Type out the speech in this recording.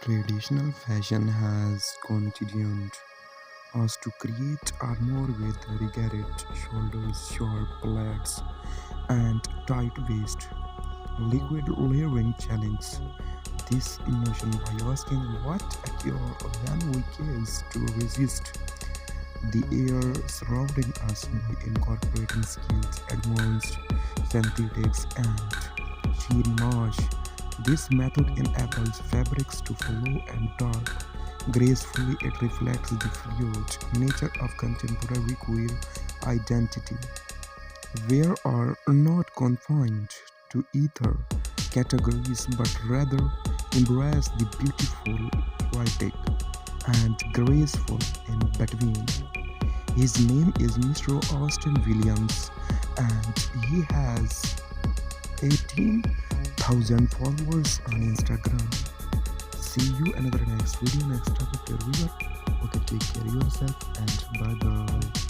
Traditional fashion has continued us to create armor with regarded shoulders, sharp plaits, and tight waist. Liquid layering challenge this notion by asking what occurs when we gaze to resist the air surrounding us by incorporating skills, advanced synthetics, and sheer marsh. This method enables fabrics to flow and dark gracefully. It reflects the fluid nature of contemporary queer identity, where are not confined to either categories but rather embrace the beautiful, poetic, and graceful in between. His name is Mr. Austin Williams, and he has 18,000 followers on Instagram. See you another next video, next topic, where we are. Okay, take care of yourself and bye bye.